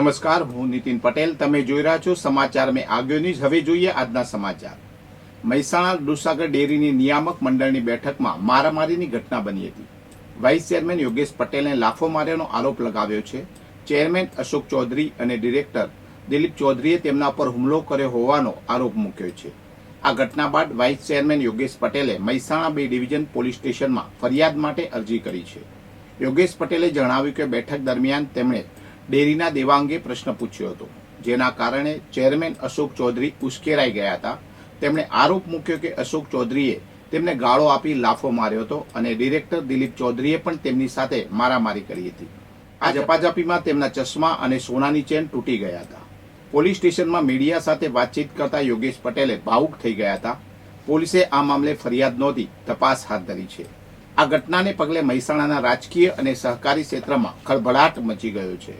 નમસ્કાર, હું નીતિન પટેલ. તમે જોઈ રહ્યા છો સમાચાર મેં આગળ ન્યૂઝ. હવે જોઈએ આજના સમાચાર. મહેસાણા દૂધસાગર ડેરીની નિયામક મંડળની બેઠકમાં મારામારીની ઘટના બની હતી. વાઇસ ચેરમેન યોગેશ પટેલને લાફો માર્યાનો આરોપ લગાવ્યો છે. ચેરમેન અશોક ચૌધરી અને ડિરેક્ટર દિલીપ ચૌધરીએ તેમના પર હુમલો કર્યો હોવાનો આરોપ મૂક્યો છે. આ ઘટના બાદ વાઇસ ચેરમેન યોગેશ પટેલે મહેસાણા 2 ડિવિઝન પોલીસ સ્ટેશનમાં ફરિયાદ માટે અરજી કરી છે. યોગેશ પટેલે જણાવ્યું કે બેઠક દરમિયાન તેમણે ડેરીના દેવા અંગે પ્રશ્ન પૂછ્યો હતો, જેના કારણે ચેરમેન અશોક ચૌધરી ઉશ્કેરાઈ ગયા હતા. તેમણે આરોપ મૂક્યો કે અશોક ચૌધરીએ તેમને ગાળો આપી લાફો માર્યો હતો અને ડિરેક્ટર દિલીપ ચૌધરીએ પણ તેમની સાથે મારામારી કરી હતી. આ ઝપાઝપીમાં તેમના ચશ્મા અને સોનાની ચેન તૂટી ગયા હતા. પોલીસ સ્ટેશનમાં મીડિયા સાથે વાતચીત કરતા યોગેશ પટેલે ભાવુક થઈ ગયા હતા. પોલીસે આ મામલે ફરિયાદ નોંધી તપાસ હાથ ધરી છે. આ ઘટનાને પગલે મહેસાણાના રાજકીય અને સહકારી ક્ષેત્રમાં ખળભળાટ મચી ગયો છે.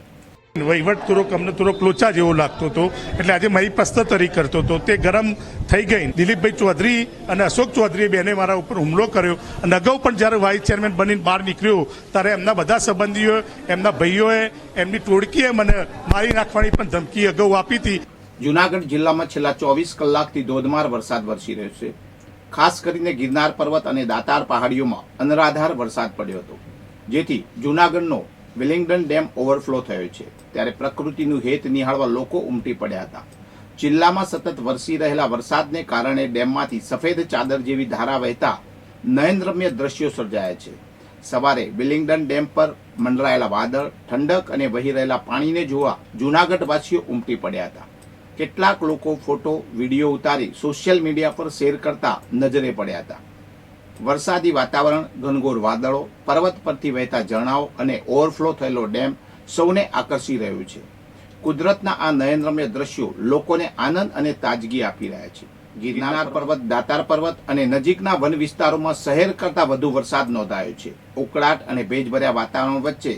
વહીવટ અમને થોડોક લોચા જેવો લાગતો હતો, એટલે આજે મારી પસ્તરી કરતો હતો. તે ગરમ થઈ ગઈ. દિલીપભાઈ ચૌધરી અને અશોક ચૌધરીએ બેને મારા ઉપર હુમલો કર્યો અને અગાઉ પણ જ્યારે વાઇસ ચેરમેન બનીને બહાર નીકળ્યો ત્યારે એમના બધા સંબંધીઓ, એમના ભાઈઓએ, એમની ટોળકીએ મને મારી નાખવાની પણ ધમકી અગાઉ આપી હતી. જૂનાગઢ જિલ્લામાં છેલ્લા 24 કલાકથી ધોધમાર વરસાદ વરસી રહ્યો છે. ખાસ કરીને ગિરનાર પર્વત અને દાતાર પહાડીઓમાં અનરાધાર વરસાદ પડ્યો હતો, જેથી જૂનાગઢનો વિલિંગડન ડેમ ઓવરફ્લો થયો છે. ત્યારે પ્રકૃતિનું હેત નિહાળવા લોકો ઉમટી પડ્યા હતા. જિલ્લામાં સતત વરસી રહેલા વરસાદને કારણે ડેમમાંથી સફેદ ચાદર જેવી ધારા વહેતા નયનરમ્ય દ્રશ્યો સર્જાયા છે. સવારે વિલિંગડન ડેમ પર મંડરાયેલા વાદળ, ઠંડક અને વહી રહેલા પાણીને જોવા જૂનાગઢવાસીઓ ઉમટી પડ્યા હતા. કેટલાક લોકો ફોટો, વિડીયો ઉતારી સોશિયલ મીડિયા પર શેર કરતા નજરે પડ્યા હતા. વરસાદી વાતાવરણ, ઘનઘોર વાદળો, પર્વત પરથી વહેતા ઝરણાઓ અને ઓવરફ્લો થયેલો ડેમ સૌને આકર્ષી રહ્યું છે. કુદરતના આ નયનરમ્ય દ્રશ્યો લોકોને આનંદ અને તાજગી આપી રહ્યા છે. ગિરનાર પર્વત, દાતાર પર્વત અને નજીકના વન વિસ્તારોમાં શહેર કરતા વધુ વરસાદ નોંધાયો છે. ઉકળાટ અને ભેજભર્યા વાતાવરણ વચ્ચે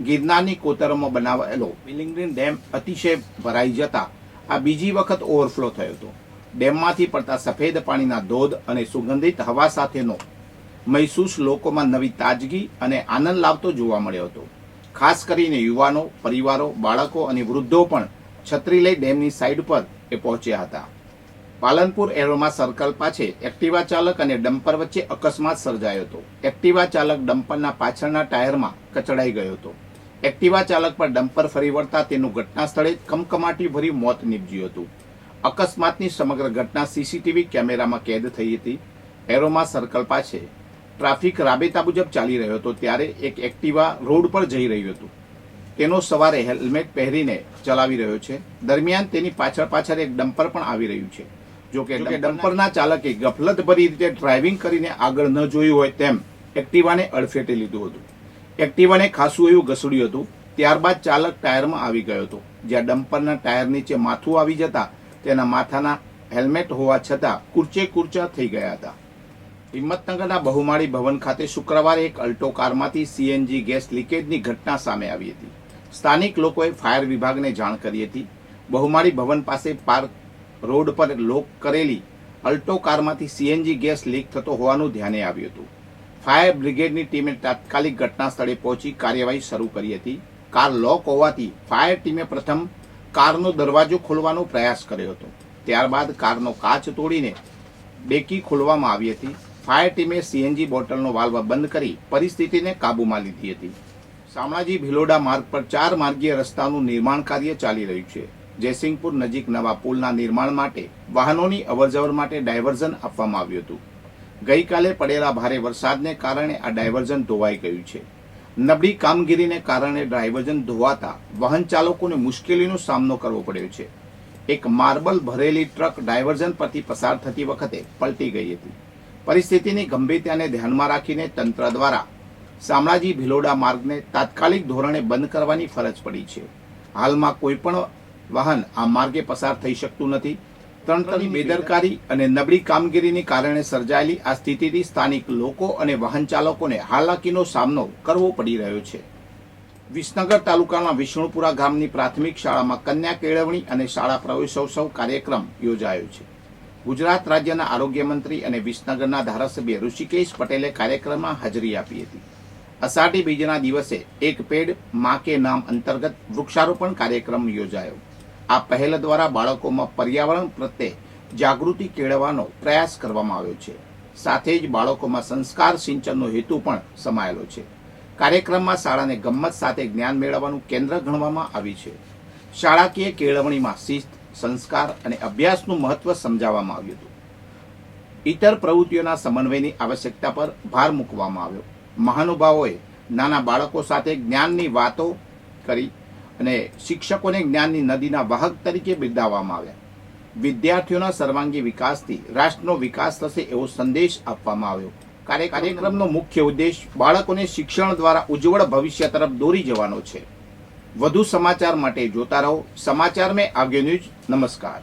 ગિરનારની કોતરોમાં બનાવાયેલો વિલિંગડન ડેમ અતિશય ભરાઈ જતા આ બીજી વખત ઓવરફ્લો થયો હતો. ડેમમાંથી પડતા સફેદ પાણીના ધોધ અને સુગંધિત હવા સાથેનો મહેસૂસ લોકોમાં નવી તાજગી અને આનંદ લાવતો જોવા મળ્યો હતો. ખાસ કરીને યુવાનો, પરિવારો, બાળકો અને વૃદ્ધો પણ છત્રી લઈ ડેમની સાઈડ પર પહોંચ્યા હતા. પાલનપુર એરોમા સર્કલ પાસે એક્ટિવા ચાલક અને ડમ્પર વચ્ચે અકસ્માત સર્જાયો હતો. એક્ટિવા ચાલક ડમ્પરના પાછળના ટાયરમાં કચડાઈ ગયો હતો. એક્ટિવા ચાલક પર ડમ્પર ફરી વળતા તેનું ઘટના સ્થળે કમકમાટી ભરી મોત નીપજ્યું હતું. અકસ્માતની સમગ્ર ઘટના સીસીટીવી કેમેરામાં કેદ થઈ હતી. એરોમા સર્કલ પાસે ટ્રાફિક રાબેતા મુજબ ચાલી રહ્યો હતો ત્યારે એક એક્ટિવા રોડ પર જઈ રહ્યું હતું. તેનો સવારે હેલ્મેટ પહેરીને ચલાવી રહ્યો છે. દરમિયાન તેની પાછળ એક ડમ્પર પણ આવી રહ્યું છે. જોકે ડમ્પરના ચાલકે ગફલતભરી રીતે ડ્રાઇવિંગ કરીને આગળ ન જોયું હોય તેમ એક્ટિવાને અડફેટે લીધું હતું. એક્ટિવાને ખાસું એવું ઘસડ્યું હતું. ત્યારબાદ ચાલક ટાયરમાં આવી ગયો હતો, જ્યાં ડમ્પરના ટાયર નીચે માથું આવી જતા તેના માથાના હેલ્મેટ હોવા છતાં કૂર્ચા થઈ ગયા હતા. હિંમતનગરના બહુમાળી ભવન ખાતે શુક્રવારે એક અલ્ટો કારમાંથી સીએનજી ગેસ લીકેજની ઘટના સામે આવી હતી. સ્થાનિક લોકોએ ફાયર વિભાગને જાણ કરી હતી. બહુમાળી ભવન પાસે પાર્ક રોડ પર લોક કરેલી અલ્ટો કારમાંથી સીએનજી ગેસ લીક થતો હોવાનું ધ્યાને આવ્યું હતું. ફાયર બ્રિગેડની ટીમે તાત્કાલિક ઘટના સ્થળે પહોંચી કાર્યવાહી શરૂ કરી હતી. કાર લોક હોવાથી ફાયર ટીમે પ્રથમ કારનો દરવાજો ખોલવાનો પ્રયાસ કર્યો હતો. ત્યારબાદ કારનો કાચ તોડીને ડેકી ખોલવામાં આવી હતી. ફાયર ટીમે સીએનજી બોટલનો વાલ્વ બંધ કરી પરિસ્થિતિને કાબૂમાં લીધી હતી. શામળાજી ભિલોડા માર્ગ પર 4 માર્ગીય રસ્તાનું નિર્માણ કાર્ય ચાલી રહ્યું છે. જયસિંહપુર નજીક નવા પુલના નિર્માણ માટે વાહનોની અવરજવર માટે ડાયવર્ઝન આપવામાં આવ્યું હતું. ગઈકાલે પડેલા ભારે વરસાદને કારણે આ ડાયવર્ઝન ધોવાઈ ગયું છે. નબળી કામગીરીને કારણે ડાયવર્ઝન ધોવાતા વાહન ચાલકોને મુશ્કેલીનો સામનો કરવો પડ્યો છે. એક માર્બલ ભરેલી ટ્રક ડાયવર્ઝન પરથી પસાર થતી વખતે પલટી ગઈ હતી. પરિસ્થિતિની ગંભીરતાને ધ્યાનમાં રાખીને તંત્ર દ્વારા શામળાજી ભિલોડા માર્ગને તાત્કાલિક ધોરણે બંધ કરવાની ફરજ પડી છે. હાલમાં કોઈ પણ વાહન આ માર્ગે પસાર થઈ શકતું નથી. તંત્રની બેદરકારી અને નબળી કામગીરીને કારણે સર્જાયેલી આ સ્થિતિથી સ્થાનિક લોકો અને વાહન ચાલકોને હાલાકીનો સામનો કરવો પડી રહ્યો છે. વિસનગર તાલુકાના વિષ્ણુપુરા ગામની પ્રાથમિક શાળામાં કન્યા કેળવણી અને શાળા પ્રવેશોત્સવ કાર્યક્રમ યોજાયો છે. ગુજરાત રાજ્યના આરોગ્ય મંત્રી અને વિસનગરના ધારાસભ્ય ઋષિકેશ પટેલે કાર્યક્રમમાં હાજરી આપી હતી. અષાઢી બીજના દિવસે એક પેડ માં કે નામ અંતર્ગત વૃક્ષારોપણ કાર્યક્રમ યોજાયો. આ પહેલ દ્વારા બાળકોમાં પર્યાવરણ પ્રત્યે જાગૃતિ કેળવવાનો પ્રયાસ કરવામાં આવ્યો છે. સાથે જ બાળકોમાં સંસ્કાર સિંચનનો હેતુ પણ સમાયેલો છે. કાર્યક્રમમાં શાળાને ગમ્મત સાથે જ્ઞાન મેળવવાનું કેન્દ્ર ગણવામાં આવ્યું છે. શાળાકીય કેળવણીમાં શિસ્ત, સંસ્કાર અને અભ્યાસનું મહત્વ સમજાવવામાં આવ્યું હતું. ઇતર પ્રવૃત્તિઓના સમન્વયની આવશ્યકતા પર ભાર મૂકવામાં આવ્યો. મહાનુભાવોએ નાના બાળકો સાથે જ્ઞાનની વાતો કરી અને શિક્ષકોને જ્ઞાનની નદીના વાહક તરીકે બિરદાવવામાં આવ્યા. વિદ્યાર્થીઓના સર્વાંગી વિકાસથી રાષ્ટ્રનો વિકાસ થશે એવો સંદેશ આપવામાં આવ્યો. કાર્યક્રમનો મુખ્ય ઉદ્દેશ બાળકોને શિક્ષણ દ્વારા ઉજ્જવળ ભવિષ્ય તરફ દોરી જવાનો છે. વધુ સમાચાર માટે જોતા રહો સમાચાર મેં આગ્યો ન્યૂઝ. નમસ્કાર.